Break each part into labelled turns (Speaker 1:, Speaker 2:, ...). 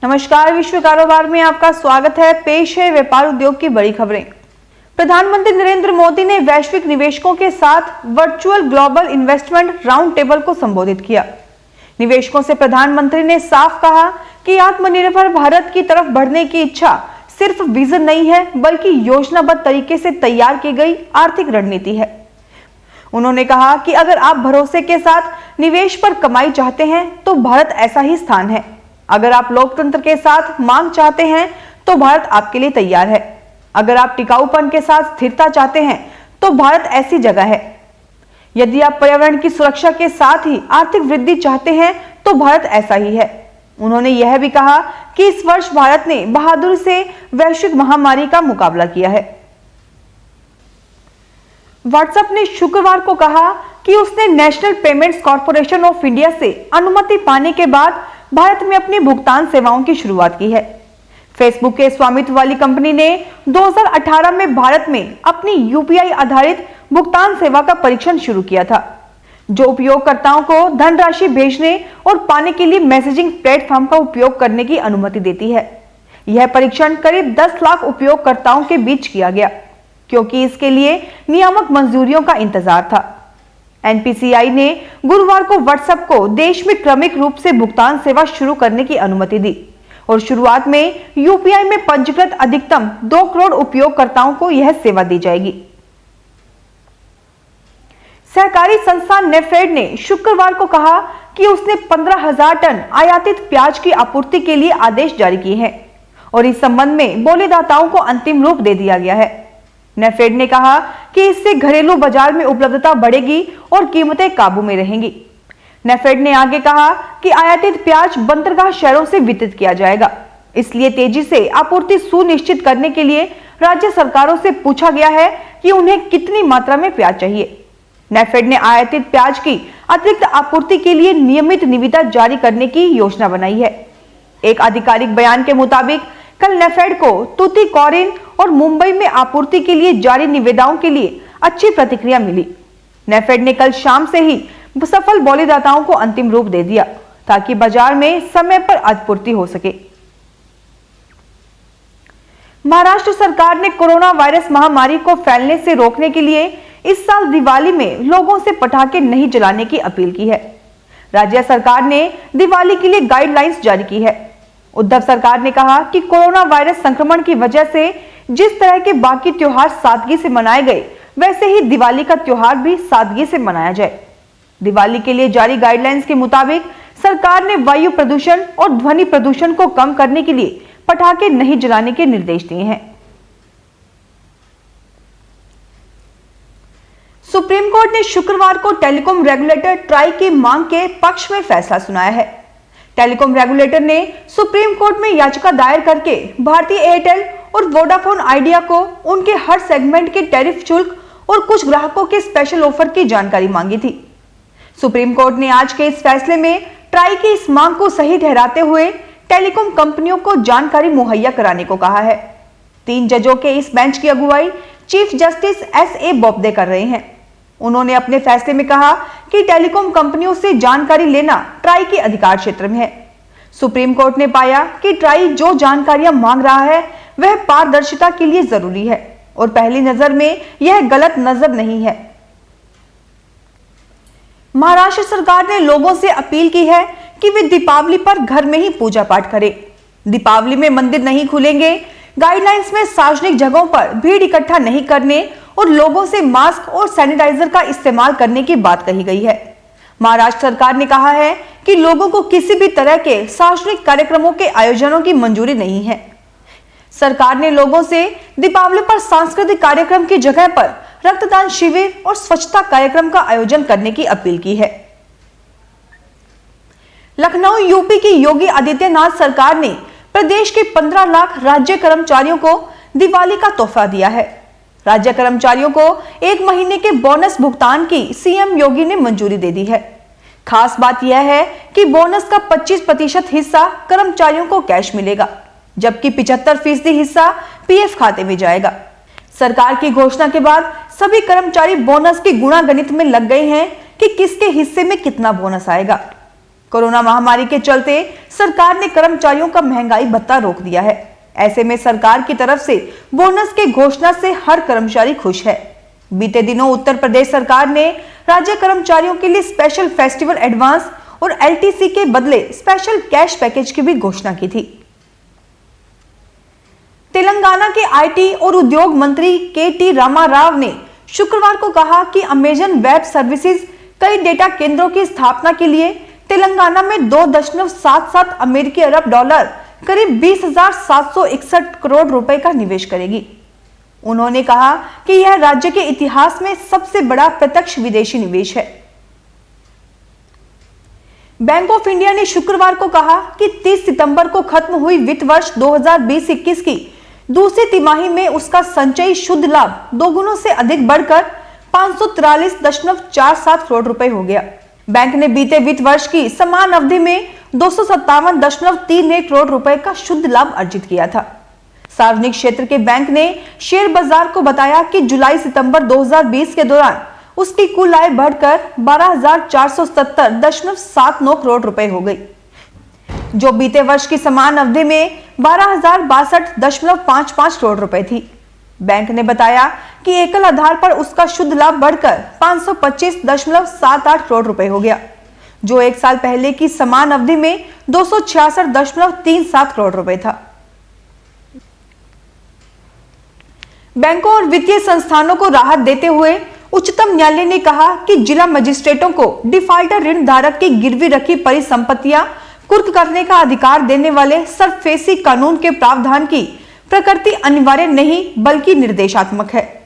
Speaker 1: नमस्कार, विश्व कारोबार में आपका स्वागत है। पेश है व्यापार उद्योग की बड़ी खबरें। प्रधानमंत्री नरेंद्र मोदी ने वैश्विक निवेशकों के साथ virtual global investment round table को संबोधित किया। निवेशकों से प्रधानमंत्री ने साफ कहा कि आत्मनिर्भर भारत की तरफ बढ़ने की इच्छा सिर्फ विजन नहीं है, बल्कि योजनाबद्ध तरीके से तैयार की गई आर्थिक रणनीति है। उन्होंने कहा कि अगर आप भरोसे के साथ निवेश पर कमाई चाहते हैं तो भारत ऐसा ही स्थान है। अगर आप लोकतंत्र के साथ मांग चाहते हैं तो भारत आपके लिए तैयार है। अगर आप टिकाऊपन के साथ स्थिरता चाहते हैं तो भारत ऐसी जगह है। यदि आप पर्यावरण की सुरक्षा के साथ ही आर्थिक वृद्धि चाहते हैं तो भारत ऐसा ही है। उन्होंने यह भी कहा कि इस वर्ष भारत ने बहादुरी से वैश्विक महामारी का मुकाबला किया है। व्हाट्सएप ने शुक्रवार को कहा कि उसने national payments corporation of India से अनुमति पाने के बाद भारत में अपनी भुगतान सेवाओं की शुरुआत की है। फेसबुक के स्वामित्व वाली कंपनी ने 2018 में भारत में अपनी यूपीआई आधारित भुगतान सेवा का परीक्षण शुरू किया था, जो उपयोगकर्ताओं को धनराशि भेजने और पाने के लिए मैसेजिंग प्लेटफॉर्म का उपयोग करने की अनुमति देती है। यह परीक्षण करीब 10 लाख उपयोगकर्ताओं के बीच किया गया, क्योंकि इसके लिए नियामक मंजूरियों का इंतजार था। एनपीसीआई ने गुरुवार को व्हाट्सएप को देश में क्रमिक रूप से भुगतान सेवा शुरू करने की अनुमति दी और शुरुआत में यूपीआई में पंजीकृत अधिकतम 2 करोड़ उपयोगकर्ताओं को यह सेवा दी जाएगी। सहकारी संस्थान नेफेड ने शुक्रवार को कहा कि उसने 15,000 टन आयातित प्याज की आपूर्ति के लिए आदेश जारी किए हैं और इस संबंध में बोलीदाताओं को अंतिम रूप दे दिया गया है। नेफेड ने कहा कि इससे घरेलू बाजार में उपलब्धता बढ़ेगी और कीमतें काबू में रहेंगी। नेफेड ने आगे कहा कि आयातित प्याज बंदरगाह शहरों से वितरित किया जाएगा, इसलिए तेजी से आपूर्ति सुनिश्चित करने के लिए राज्य सरकारों से पूछा गया है कि उन्हें कितनी मात्रा में प्याज चाहिए। नेफेड ने आयातित प्याज की अतिरिक्त आपूर्ति के लिए नियमित निविदा जारी करने की योजना बनाई है। एक आधिकारिक बयान के मुताबिक कल नेफेड को तूतीकोरिन और मुंबई में आपूर्ति के लिए जारी निविदाओं के लिए अच्छी प्रतिक्रिया मिली। नेफेड ने कल शाम से ही सफल बोलीदाताओं को अंतिम रूप दे दिया ताकि बाजार में समय पर आपूर्ति हो सके। महाराष्ट्र सरकार ने कोरोना वायरस महामारी को फैलने से रोकने के लिए इस साल दिवाली में लोगों से पटाखे नहीं जलाने की अपील की है। राज्य सरकार ने दिवाली के लिए गाइडलाइंस जारी की है। उद्धव सरकार ने कहा कि कोरोना वायरस संक्रमण की वजह से जिस तरह के बाकी त्योहार सादगी से मनाए गए, वैसे ही दिवाली का त्योहार भी सादगी से मनाया जाए। दिवाली के लिए जारी गाइडलाइंस के मुताबिक सरकार ने वायु प्रदूषण और ध्वनि प्रदूषण को कम करने के लिए पटाखे नहीं जलाने के निर्देश दिए हैं। सुप्रीम कोर्ट ने शुक्रवार को टेलीकॉम रेगुलेटर ट्राई की मांग के पक्ष में फैसला सुनाया है। टेलीकॉम रेगुलेटर ने सुप्रीम कोर्ट में याचिका दायर करके भारतीय एयरटेल और वोडाफोन आइडिया को उनके हर सेगमेंट के टैरिफ शुल्क और कुछ ग्राहकों के स्पेशल ऑफर की जानकारी मांगी थी। सुप्रीम कोर्ट ने आज के इस फैसले में ट्राई की इस मांग को सही ठहराते हुए टेलीकॉम कंपनियों को जानकारी मुहैया कराने को कहा है। 3 जजों के इस बेंच की अगुवाई चीफ जस्टिस एस.ए. बोबडे कर रहे हैं। उन्होंने अपने फैसले में कहा कि टेलीकॉम कंपनियों से जानकारी लेना ट्राई के अधिकार क्षेत्र में है। सुप्रीम कोर्ट ने पाया कि ट्राई जो जानकारियां मांग रहा है वह पारदर्शिता के लिए जरूरी है और पहली नजर में यह गलत नजर नहीं है। महाराष्ट्र सरकार ने लोगों से अपील की है कि वे दीपावली पर घर में ही पूजा पाठ करें। दीपावली में मंदिर नहीं खुलेंगे। गाइडलाइंस में सार्वजनिक जगहों पर भीड़ इकट्ठा नहीं करने और लोगों से मास्क और सैनिटाइजर का इस्तेमाल करने की बात कही गई है। महाराष्ट्र सरकार ने कहा है कि लोगों को किसी भी तरह के सार्वजनिक कार्यक्रमों के आयोजनों की मंजूरी नहीं है। सरकार ने लोगों से दीपावली पर सांस्कृतिक कार्यक्रम की जगह पर रक्तदान शिविर और स्वच्छता कार्यक्रम का आयोजन करने की अपील की है। लखनऊ यूपी की योगी आदित्यनाथ सरकार ने प्रदेश के 15 लाख राज्य कर्मचारियों को दिवाली का तोहफा दिया है। राज्य कर्मचारियों को 1 महीने के बोनस भुगतान की सीएम योगी ने मंजूरी दे दी है। खास बात यह है कि बोनस का 25% हिस्सा कर्मचारियों को कैश मिलेगा, जबकि 75% हिस्सा पीएफ खाते में जाएगा। सरकार की घोषणा के बाद सभी कर्मचारी बोनस की गुणा गणित में लग गए हैं कि किसके हिस्से में कितना बोनस आएगा। कोरोना महामारी के चलते सरकार ने कर्मचारियों का महंगाई भत्ता रोक दिया है। ऐसे में सरकार की तरफ से बोनस की घोषणा से हर कर्मचारी खुश है। बीते दिनों उत्तर प्रदेश सरकार ने राज्य कर्मचारियों के लिए स्पेशल फेस्टिवल एडवांस और एलटीसी के बदले स्पेशल कैश पैकेज की भी घोषणा की थी। तेलंगाना के आईटी और उद्योग मंत्री के.टी. रामाराव ने शुक्रवार को कहा कि अमेजन वेब सर्विसेज कई डेटा केंद्रों की स्थापना के लिए तेलंगाना में 2.77 अमेरिकी अरब डॉलर करीब 20,761 करोड़ रुपए का निवेश करेगी। उन्होंने कहा कि यह राज्य के इतिहास में सबसे बड़ा प्रत्यक्ष विदेशी निवेश है। बैंक ऑफ इंडिया ने शुक्रवार को कहा कि 30 सितंबर को खत्म हुई वित्त वर्ष 2020-21 की दूसरी तिमाही में उसका संचयी शुद्ध लाभ दोगुनों से अधिक बढ़कर 543.47 करोड़ रुपए हो गया। बैंक ने बीते वित्त वर्ष की समान अवधि में 257.31 करोड़ रुपए का शुद्ध लाभ अर्जित किया था। सार्वजनिक क्षेत्र के बैंक ने शेयर बाजार को बताया कि जुलाई सितंबर 2020 के दौरान उसकी कुल आय बढ़कर 12,470.79 करोड़ रुपए हो गई, जो बीते वर्ष की समान अवधि में 12,062.55 करोड़ रुपए थी। बैंक ने बताया कि एकल आधार पर उसका शुद्ध लाभ बढ़कर 525.78 करोड़ रुपए हो गया, जो एक साल पहले की समान अवधि में 266.37 करोड़ रुपए था। बैंकों और वित्तीय संस्थानों को राहत देते हुए उच्चतम न्यायालय ने कहा कि जिला मजिस्ट्रेटों को डिफाल्टर ऋण धारक की गिरवी रखी परिसंपत्तियां कुर्क करने का अधिकार देने वाले सरफेसी कानून के प्रावधान की प्रकृति अनिवार्य नहीं बल्कि निर्देशात्मक है।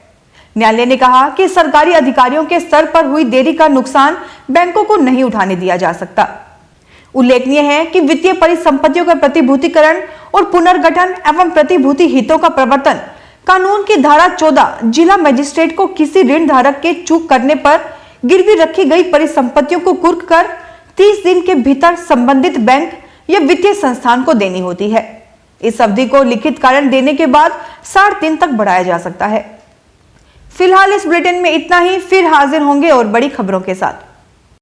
Speaker 1: न्यायालय ने कहा कि सरकारी अधिकारियों के स्तर पर हुई देरी का नुकसान बैंकों को नहीं उठाने दिया जा सकता। उल्लेखनीय है कि वित्तीय परिसंपत्तियों का प्रतिभूतिकरण और पुनर्गठन एवं प्रतिभूति हितों का प्रवर्तन कानून की धारा 14 जिला मजिस्ट्रेट को किसी ऋण धारक के चूक करने पर गिरवी रखी गई परिसंपत्तियों को कुर्क कर 30 दिन के भीतर संबंधित बैंक या वित्तीय संस्थान को देनी होती है। इस अवधि को लिखित कारण देने के बाद 60 दिन तक बढ़ाया जा सकता है। फिलहाल इस बुलेटिन में इतना ही, फिर हाजिर होंगे और बड़ी खबरों के साथ।